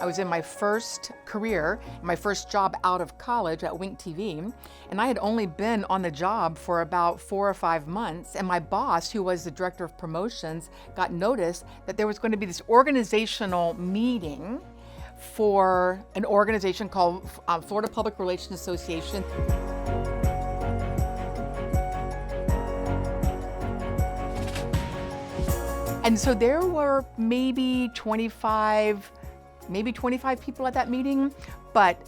was in my first career, my first job out of college at Wink TV, and I had only been on the job for about 4 or 5 months, and my boss, who was the director of promotions, got notice that there was going to be this organizational meeting for an organization called Florida Public Relations Association. And so there were maybe 25 people at that meeting, but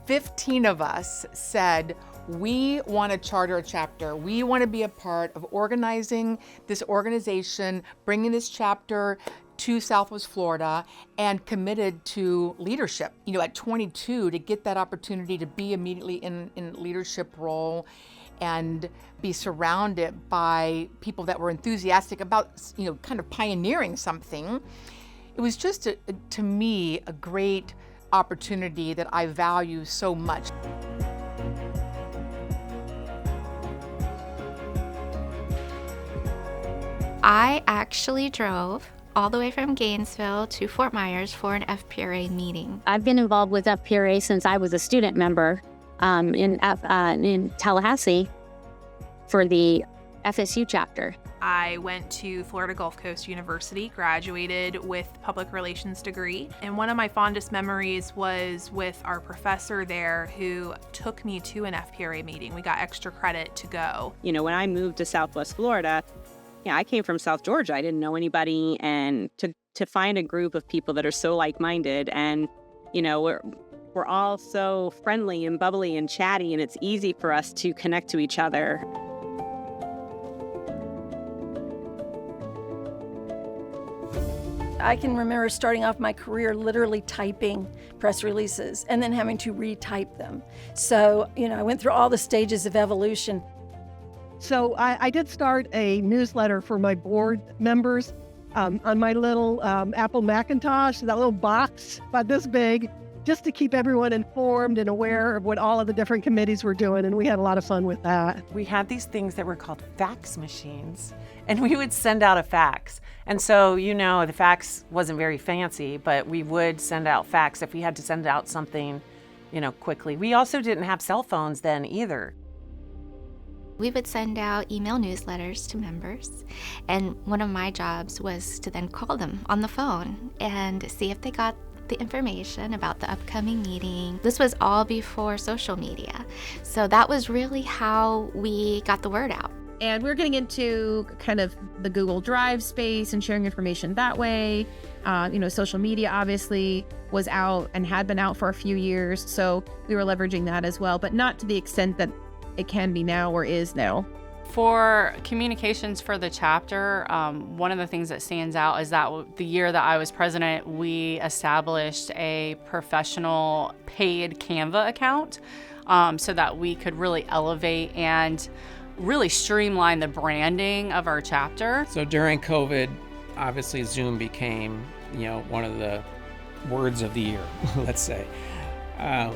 15 of us said, we want to charter a chapter. We want to be a part of organizing this organization, bringing this chapter to Southwest Florida, and committed to leadership. At 22, to get that opportunity to be immediately in leadership role and be surrounded by people that were enthusiastic about, kind of pioneering something. It was just, to me, a great opportunity that I value so much. I actually drove all the way from Gainesville to Fort Myers for an FPRA meeting. I've been involved with FPRA since I was a student member in Tallahassee for the FSU chapter. I went to Florida Gulf Coast University, graduated with public relations degree, and one of my fondest memories was with our professor there who took me to an FPRA meeting. We got extra credit to go. When I moved to Southwest Florida, I came from South Georgia. I didn't know anybody, and to find a group of people that are so like-minded, and we're all so friendly and bubbly and chatty, and it's easy for us to connect to each other. I can remember starting off my career literally typing press releases and then having to retype them. So, I went through all the stages of evolution. So I did start a newsletter for my board members on my little Apple Macintosh, that little box about this big, just to keep everyone informed and aware of what all of the different committees were doing, and we had a lot of fun with that. We had these things that were called fax machines, and we would send out a fax. And so, the fax wasn't very fancy, but we would send out fax if we had to send out something, quickly. We also didn't have cell phones then either. We would send out email newsletters to members, and one of my jobs was to then call them on the phone and see if they got the information about the upcoming meeting. This was all before social media, so that was really how we got the word out. And we're getting into kind of the Google Drive space and sharing information that way. Social media obviously was out and had been out for a few years, so we were leveraging that as well, but not to the extent that it can be now or is now. For communications for the chapter, one of the things that stands out is that the year that I was president, we established a professional paid Canva account so that we could really elevate and really streamline the branding of our chapter. So during COVID, obviously Zoom became, one of the words of the year, let's say.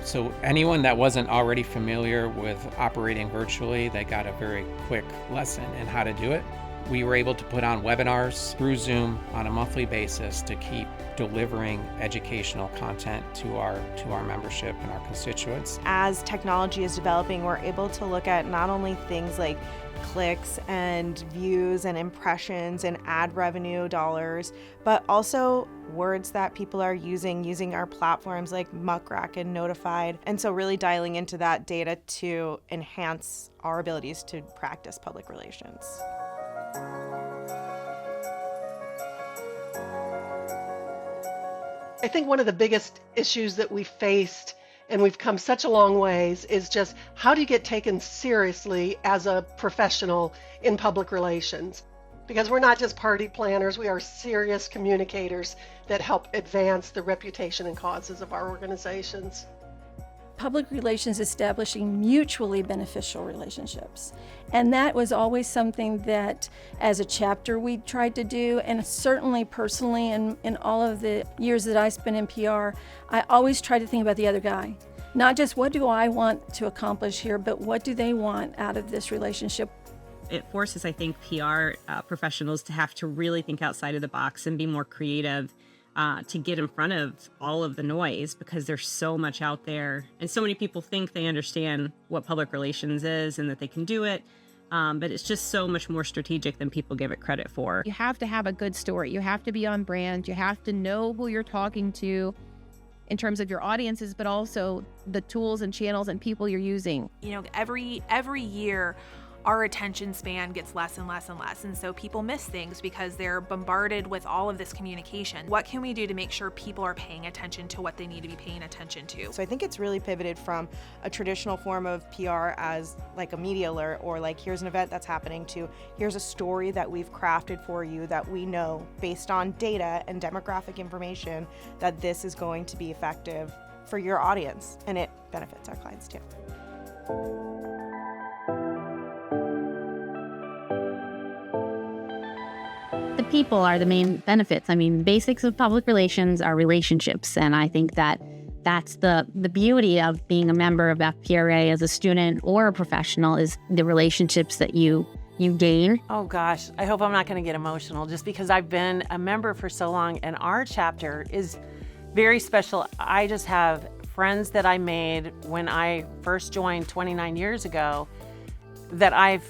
So anyone that wasn't already familiar with operating virtually, they got a very quick lesson in how to do it. We were able to put on webinars through Zoom on a monthly basis to keep delivering educational content to our membership and our constituents. As technology is developing, we're able to look at not only things like clicks and views and impressions and ad revenue dollars, but also words that people are using our platforms like Muckrack and Notified. And so really dialing into that data to enhance our abilities to practice public relations. I think one of the biggest issues that we faced, and we've come such a long ways, is just how do you get taken seriously as a professional in public relations? Because we're not just party planners, we are serious communicators that help advance the reputation and causes of our organizations. Public relations establishing mutually beneficial relationships. And that was always something that as a chapter we tried to do, and certainly personally in all of the years that I spent in PR, I always tried to think about the other guy. Not just what do I want to accomplish here, but what do they want out of this relationship? It forces, I think, PR professionals to have to really think outside of the box and be more creative to get in front of all of the noise, because there's so much out there and so many people think they understand what public relations is and that they can do it. But it's just so much more strategic than people give it credit for. You have to have a good story. You have to be on brand. You have to know who you're talking to in terms of your audiences, but also the tools and channels and people you're using. You know, every year, our attention span gets less and less and less. And so people miss things because they're bombarded with all of this communication. What can we do to make sure people are paying attention to what they need to be paying attention to? So I think it's really pivoted from a traditional form of PR as like a media alert or like here's an event that's happening to here's a story that we've crafted for you that we know based on data and demographic information that this is going to be effective for your audience, and it benefits our clients too. The people are the main benefits. I mean, basics of public relations are relationships. And I think that that's the beauty of being a member of FPRA as a student or a professional, is the relationships that you gain. Oh gosh, I hope I'm not going to get emotional just because I've been a member for so long, and our chapter is very special. I just have friends that I made when I first joined 29 years ago that I've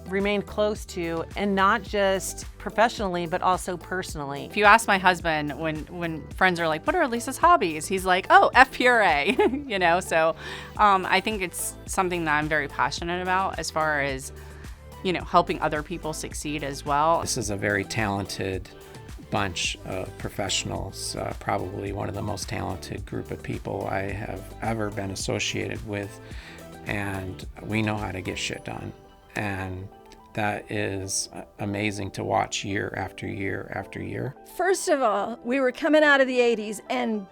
remained close to, and not just professionally, but also personally. If you ask my husband when friends are like, what are Lisa's hobbies? He's like, oh, FPRA, you know? So I think it's something that I'm very passionate about as far as, you know, helping other people succeed as well. This is a very talented bunch of professionals, probably one of the most talented group of people I have ever been associated with, and we know how to get shit done. And that is amazing to watch year after year after year. First of all, we were coming out of the 80s and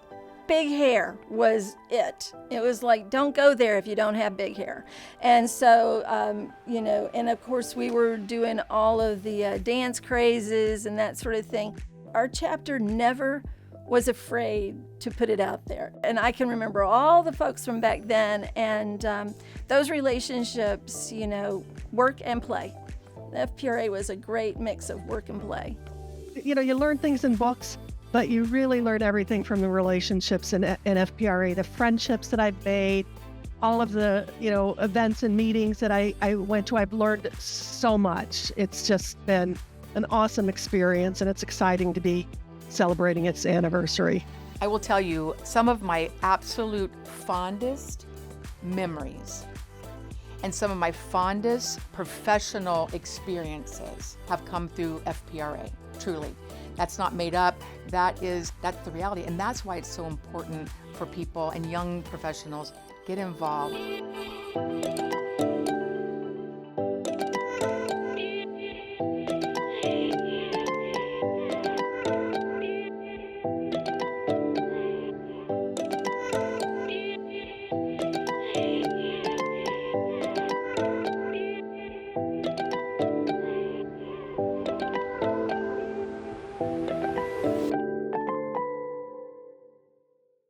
big hair was it. It was like, don't go there if you don't have big hair. And so, you know, and of course we were doing all of the dance crazes and that sort of thing. Our chapter never was afraid to put it out there. And I can remember all the folks from back then, and those relationships, you know, work and play. The FPRA was a great mix of work and play. You know, you learn things in books, but you really learn everything from the relationships in FPRA, the friendships that I've made, all of the, you know, events and meetings that I went to. I've learned so much. It's just been an awesome experience, and it's exciting to be celebrating its anniversary. I will tell you some of my absolute fondest memories and some of my fondest professional experiences have come through FPRA, truly. That's not made up, that's the reality, and that's why it's so important for people and young professionals get involved.